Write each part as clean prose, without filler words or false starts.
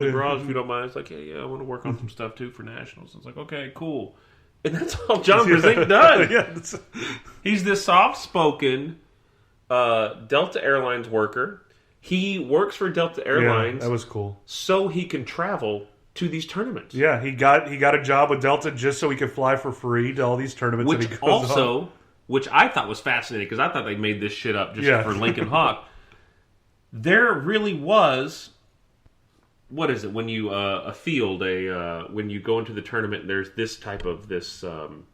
garage if you don't mind. It's like, yeah, I want to work on some stuff too for nationals. It's like, okay, cool. And that's all John Brzenk does. He's this soft-spoken Delta Airlines worker. He works for Delta Airlines. That was cool. So he can travel to these tournaments. Yeah, he got a job with Delta just so he could fly for free to all these tournaments. Which I thought was fascinating because I thought they made this shit up just for Lincoln Hawk. There really was. What is it when you when you go into the tournament? There's this type of this. You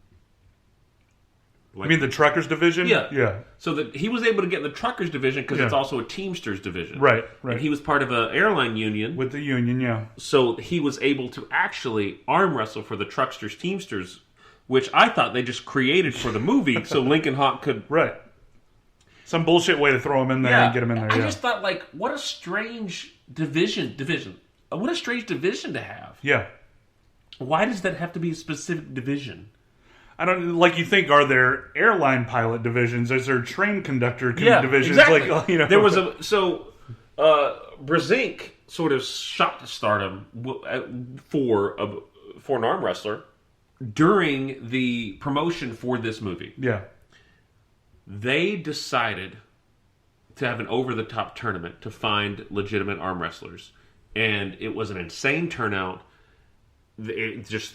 mean the truckers division? Yeah. So that he was able to get in the truckers division because it's also a Teamsters division, right? And he was part of an airline union with the union, yeah. So he was able to actually arm wrestle for the Trucksters Teamsters, which I thought they just created for the movie so Lincoln Hawk could some bullshit way to throw him in there and get him in there. I just thought, like, what a strange division. What a strange division to have. Yeah. Why does that have to be a specific division? I don't like. You think, are there airline pilot divisions? Is there train conductor divisions? Exactly. Like, there was Brzenk sort of shot to stardom for an arm wrestler during the promotion for this movie. Yeah. They decided to have an over-the-top tournament to find legitimate arm wrestlers. And it was an insane turnout. It just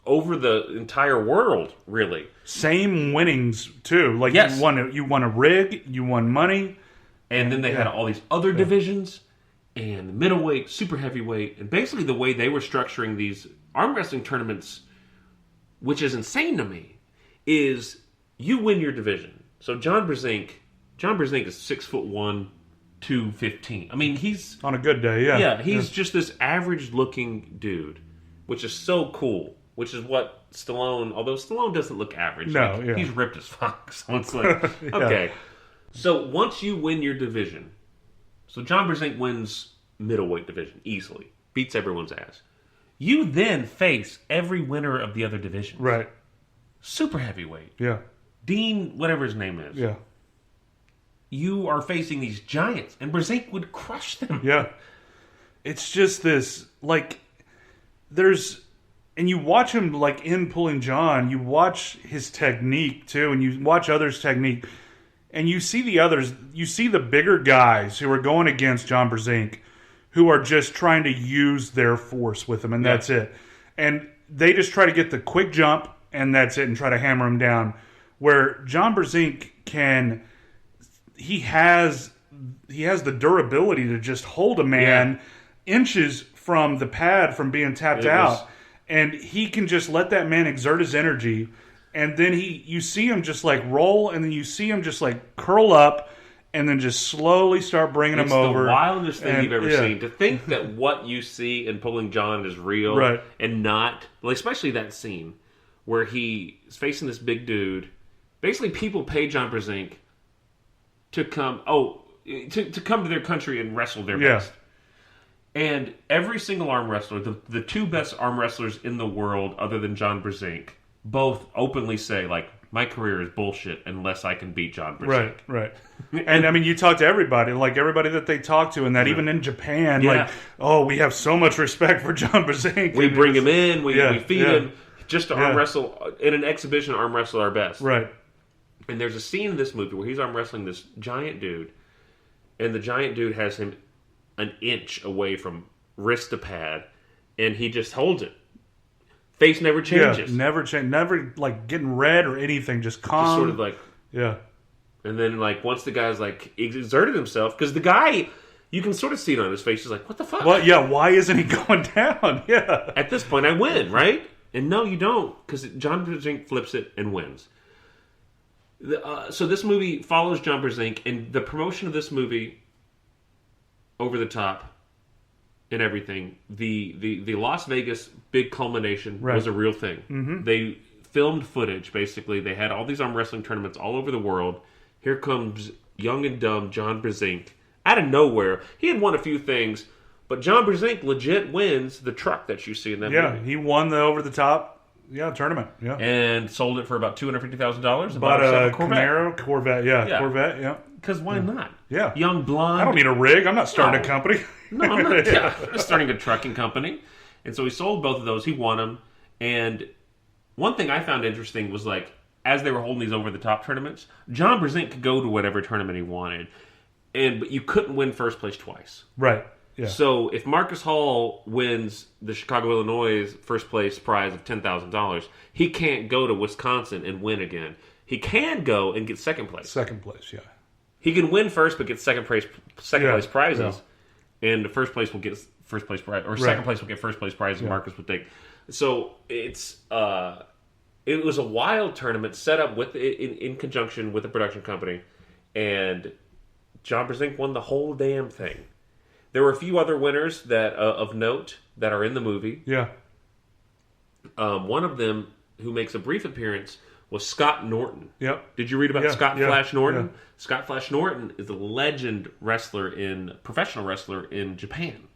over the entire world, really. Same winnings too. Like you won a rig, you won money, and then they had all these other divisions and middleweight, super heavyweight, and basically the way they were structuring these arm wrestling tournaments, which is insane to me, is you win your division. So John Brzenk is 6'1", 215. I mean, he's on a good day, he's just this average-looking dude, which is so cool. Which is what Stallone, although Stallone doesn't look average, he's ripped as fuck. So it's like, okay. So once you win your division, so John Brzenk wins middleweight division easily, beats everyone's ass. You then face every winner of the other divisions, right? Super heavyweight, Dean, whatever his name is, You are facing these giants, and Brzenk would crush them. Yeah. It's just this, like, and you watch him, like, in Pulling John, you watch his technique, too, and you watch others' technique, and you see the others, you see the bigger guys who are going against John Brzenk, who are just trying to use their force with him, and that's it. And they just try to get the quick jump, and that's it, and try to hammer him down. Where John Brzenk he has the durability to just hold a man inches from the pad from being tapped out. And he can just let that man exert his energy. And then you see him just like roll, and then you see him just like curl up, and then just slowly start bringing him over. It's the wildest thing you've ever seen. To think that what you see in Pulling John is real, and not, like, especially that scene where he is facing this big dude. Basically, people pay John Brzenk to come to their country and wrestle their best. And every single arm wrestler, the two best arm wrestlers in the world other than John Brzenk, both openly say, like, my career is bullshit unless I can beat John Brzenk. Right. And, I mean, you talk to everybody, like, everybody that they talk to, and that even in Japan, like, oh, we have so much respect for John Brzenk. We bring him in, we feed him, just to arm wrestle, in an exhibition, arm wrestle our best. Right. And there's a scene in this movie where he's arm wrestling this giant dude, and the giant dude has him an inch away from wrist to pad, and he just holds it. Face never changes. Never change. Never, like, getting red or anything. Just calm. Just sort of like... Yeah. And then, like, once the guy's, like, exerted himself, because the guy, you can sort of see it on his face. He's like, what the fuck? Well, yeah, why isn't he going down? Yeah. At this point, I win, right? And no, you don't, because John Brzenk flips it and wins. So this movie follows John Brzenk, and the promotion of this movie, over the top and everything, the Las Vegas big culmination was a real thing. Mm-hmm. They filmed footage, basically. They had all these arm wrestling tournaments all over the world. Here comes young and dumb John Brzenk out of nowhere. He had won a few things, but John Brzenk legit wins the truck that you see in that movie. Yeah, he won the over-the-top Yeah, tournament. Yeah. And sold it for about $250,000. Bought a Corvette. Corvette. Yeah, Corvette. Yeah. Because why not? Yeah. Young blonde. I don't need a rig. I'm not starting a company. No, I'm not. Yeah, I'm not starting a trucking company. And so he sold both of those. He won them. And one thing I found interesting was like, as they were holding these over-the-top tournaments, John Brzenk could go to whatever tournament he wanted. But you couldn't win first place twice. Right. Yeah. So if Marcus Hall wins the Chicago, Illinois first place prize of $10,000, he can't go to Wisconsin and win again. He can go and get second place. Second place, yeah. He can win first, but get second place prizes, and the first place will get first place prize, or second place will get first place prize, and Marcus will take. So it was a wild tournament set up with in conjunction with a production company, and John Brzenk won the whole damn thing. There were a few other winners that of note that are in the movie. Yeah. One of them, who makes a brief appearance, was Scott Norton. Yep. Did you read about Scott Flash Norton? Yeah. Scott Flash Norton is a legend professional wrestler in Japan.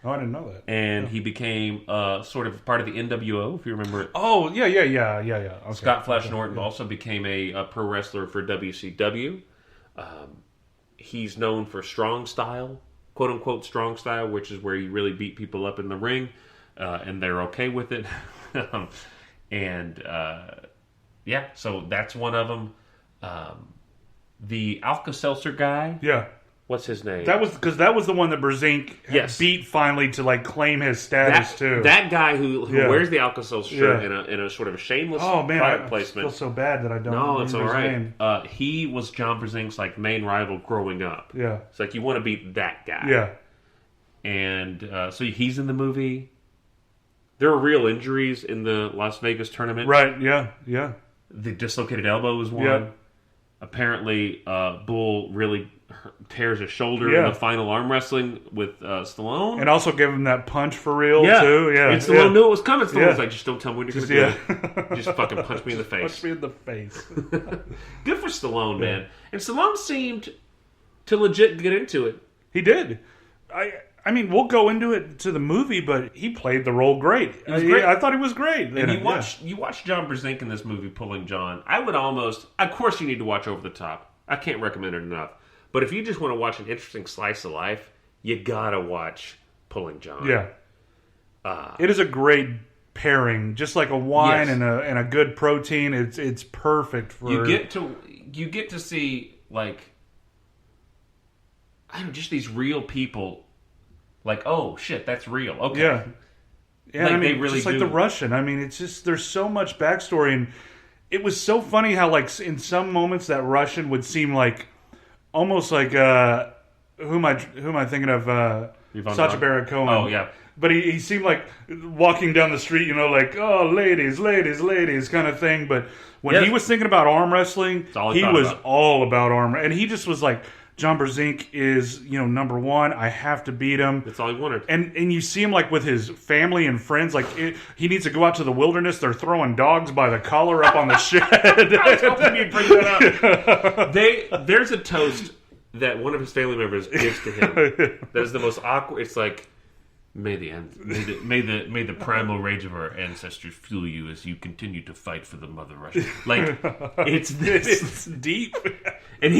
Oh, I didn't know that. And he became sort of part of the NWO, if you remember it. Oh, yeah. Okay. Scott Flash Norton also became a pro wrestler for WCW. He's known for strong style, quote-unquote strong style, which is where you really beat people up in the ring, and they're okay with it. Yeah, so that's one of them. The Alka-Seltzer guy. Yeah. What's his name? That was the one that Brzenk beat finally to like claim his status too. That guy who wears the Alka-Seltzer shirt in a sort of a shameless product placement. I feel so bad that I don't. No, it's all right. His name. He was John Brzenk's like main rival growing up. Yeah, it's like you want to beat that guy. Yeah, and so he's in the movie. There were real injuries in the Las Vegas tournament. Right. Yeah. The dislocated elbow was one. Yeah. Apparently, Bull really tears his shoulder in the final arm wrestling with Stallone. And also gave him that punch for real, too. Yeah. And Stallone knew it was coming. Stallone was like, just don't tell me when you're going to do it. Just fucking punch me in the face. Punch me in the face. Good for Stallone, man. And Stallone seemed to legit get into it. He did. I mean, we'll go into it to the movie, but he played the role great. I thought he was great. And you watch John Brzenk in this movie pulling John. I would almost... Of course you need to watch Over the Top. I can't recommend it enough. But if you just want to watch an interesting slice of life, you gotta watch Pulling John. Yeah. It is a great pairing. Just like a wine and a good protein. It's perfect for... You get to see, like... I don't know, just these real people... Like, oh, shit, that's real. Okay. Yeah. Like, I mean, they really just like do. the Russian. I mean, it's just, there's so much backstory. And it was so funny how, like, in some moments that Russian would seem like, almost like, who am I thinking of? Sacha Baron Cohen. Oh, yeah. But he seemed like walking down the street, like, oh, ladies kind of thing. But when he was thinking about arm wrestling, he was all about arm. And he just was like, John Brzenk is, number one. I have to beat him. That's all he wanted. And you see him like with his family and friends. Like he needs to go out to the wilderness. They're throwing dogs by the collar up on the shed. I was hoping you'd bring that up. There's a toast that one of his family members gives to him. That is the most awkward. It's like, may the primal rage of our ancestors fuel you as you continue to fight for the Mother Russia. Like it's deep. And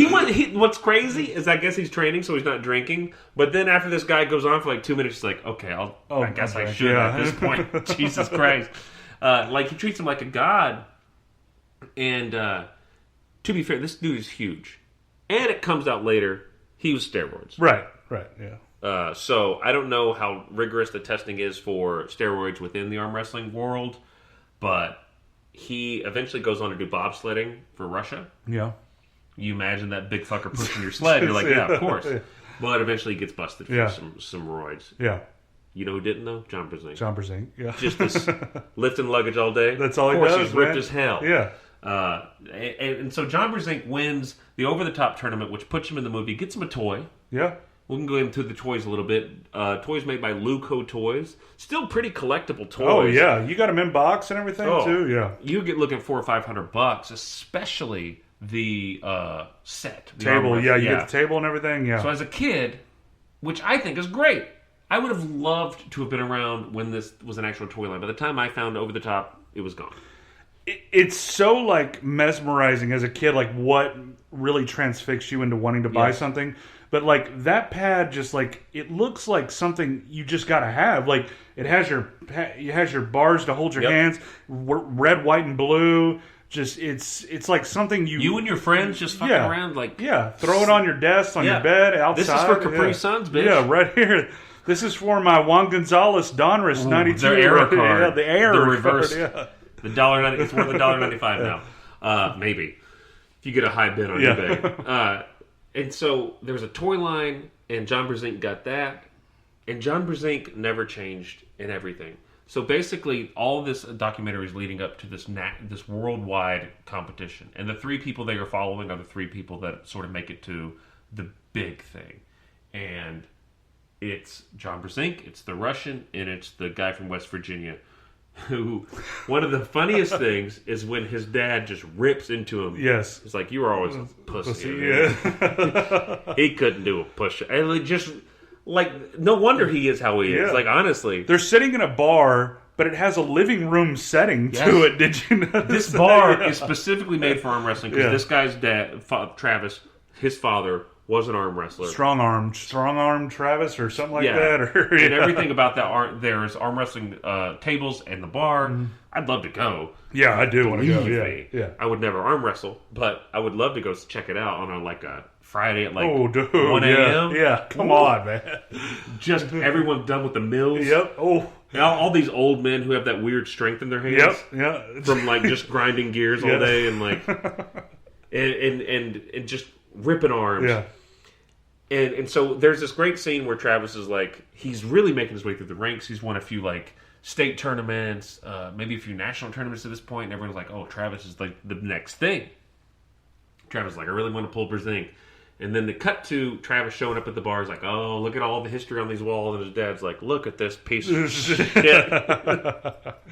what's crazy is I guess he's training, so he's not drinking. But then after this guy goes on for like 2 minutes, he's like, okay, I guess I should at this point. Jesus Christ. Like, he treats him like a god. And to be fair, this dude is huge. And it comes out later, he was steroids. Right, yeah. So I don't know how rigorous the testing is for steroids within the arm wrestling world, but he eventually goes on to do bobsledding for Russia. Yeah. You imagine that big fucker pushing your sled. You're like, yeah, of course. But eventually he gets busted for some roids. Yeah. You know who didn't, though? John Brzenk. Yeah. Just this lifting luggage all day. That's all he does, Of course, he's ripped as hell. Yeah. And so John Brzenk wins the over-the-top tournament, which puts him in the movie, gets him a toy. Yeah. We can go into the toys a little bit. Toys made by Luco Toys. Still pretty collectible toys. Oh, yeah. You got them in box and everything, too? Yeah. You get looking $400 or $500, especially the set. The table, you get the table and everything, yeah. So as a kid, which I think is great, I would have loved to have been around when this was an actual toy line. By the time I found Over the Top, it was gone. It's so like mesmerizing as a kid, like what really transfixed you into wanting to buy something. But like that pad, just like it looks like something you just gotta have. Like it has your bars to hold your hands, red, white, and blue. Just it's like something you and your friends just fucking around like throw it on your desk, on your bed, outside. This is for Capri Suns, bitch. Yeah, right here. This is for my Juan Gonzalez Donruss 92. Their era card. Yeah, the era reverse. card. Yeah. The $1.90. It's worth $1.95 now. Maybe if you get a high bid on eBay. And so there was a toy line, and John Brzenk got that, and John Brzenk never changed in everything. So basically, all this documentary is leading up to this worldwide competition, and the three people they are following are the three people that sort of make it to the big thing, and it's John Brzenk, it's the Russian, and it's the guy from West Virginia. Who, one of the funniest things is when his dad just rips into him. Yes. It's like, you were always a pussy. Yeah. He couldn't do a push. And it just, like, no wonder he is how he is. Like, honestly. They're sitting in a bar, but it has a living room setting to it. Did you know this bar is specifically made for arm wrestling because this guy's dad, Travis, his father, was an arm wrestler. Strong arm Travis or something like that. Or, and everything about that there's arm wrestling tables and the bar. I'd love to go. Yeah, I do want to go. Yeah. I would never arm wrestle, but I would love to go check it out on a Friday at 1 a.m. Yeah, come on, man. Just everyone's done with the mills. Yep. Oh. Now, all these old men who have that weird strength in their hands. Yep. From just grinding gears all day and and just ripping arms. Yeah. And so there's this great scene where Travis is he's really making his way through the ranks. He's won a few state tournaments, maybe a few national tournaments at this point, and everyone's like, oh, Travis is the next thing. Travis is I really want to pull Brzenk. And then the cut to Travis showing up at the bar is oh, look at all the history on these walls. And his dad's look at this piece of shit.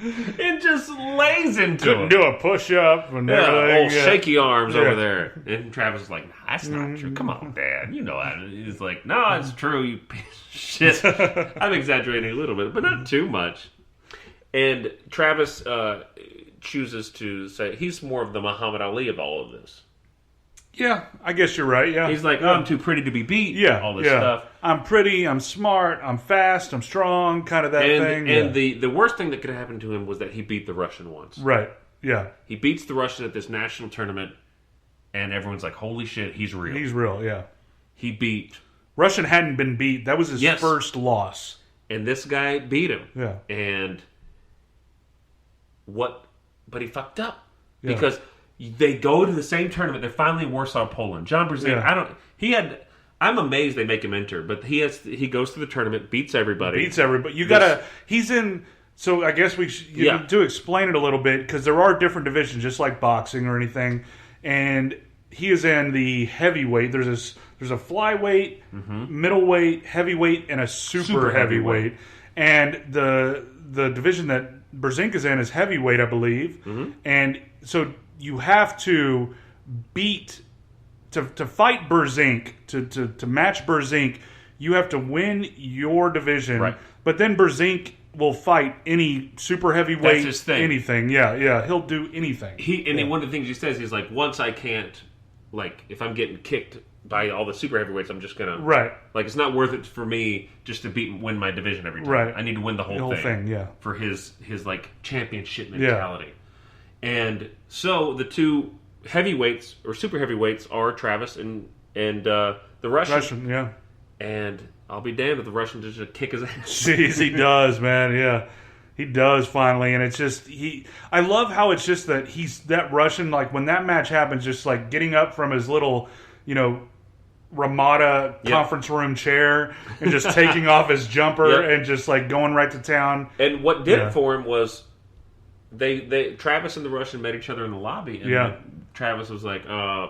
It just lays into him. Couldn't do a push-up and everything. Old shaky arms over there. And Travis is nah, that's not true. Come on, Dad. You know that. He's no, it's true, you piece of shit. I'm exaggerating a little bit, but not too much. And Travis chooses to say he's more of the Muhammad Ali of all of this. Yeah, I guess you're right, yeah. He's I'm too pretty to be beat, all this stuff. I'm pretty, I'm smart, I'm fast, I'm strong, kind of that thing. And the worst thing that could happen to him was that he beat the Russian once. Right, yeah. He beats the Russian at this national tournament, and everyone's holy shit, he's real. He's real, yeah. He beat... Russian hadn't been beat. That was his first loss. And this guy beat him. Yeah. And but he fucked up. Yeah. Because... they go to the same tournament. They're finally in Warsaw, Poland. John Brzenk, I'm amazed they make him enter, but he goes to the tournament, beats everybody. He's in, so I guess you need to explain it a little bit, because there are different divisions, just like boxing or anything, and he is in the heavyweight. There's a flyweight, middleweight, heavyweight, and a super heavyweight. And the division that Brzenk is in is heavyweight, I believe. And so you have to beat to fight Brzenk, to match Brzenk, you have to win your division. Right. But then Brzenk will fight any super heavyweight, that's his thing. Anything. Yeah, he'll do anything. One of the things he says is once I can't, if I'm getting kicked by all the super heavyweights, I'm just gonna it's not worth it for me just to win my division every time. Right. I need to win the whole thing. Yeah. For his championship mentality. And so the two heavyweights or super heavyweights are Travis and the Russian. Yeah. And I'll be damned if the Russian just kick his ass. Jeez, he does, man. Yeah, he does finally, and it's just I love how it's just that he's that Russian. When that match happens, just getting up from his little, Ramada conference room chair and just taking off his jumper and just going right to town. And what did it for him was. Travis and the Russian met each other in the lobby, and Travis was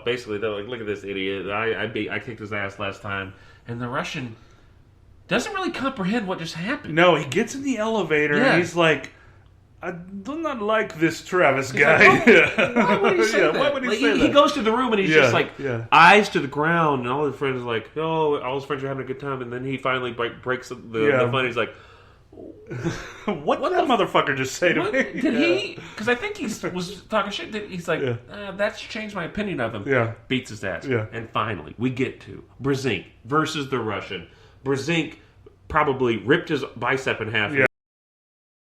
basically they're look at this idiot. I kicked his ass last time, and the Russian doesn't really comprehend what just happened. No, he gets in the elevator and he's I do not like this Travis guy. Why would he say that? Why would he Like, say that? He goes to the room and he's just like eyes to the ground, and all his friends are like, "Oh, all his friends are having a good time." And then he finally breaks the fun. He's like, "What that motherfucker just say to me?" Did he? Because I think he was talking shit. He's like, "That's changed my opinion of him." Yeah, beats his ass. Yeah, and finally we get to Brzezinski versus the Russian. Brzezinski probably ripped his bicep in half. Yeah.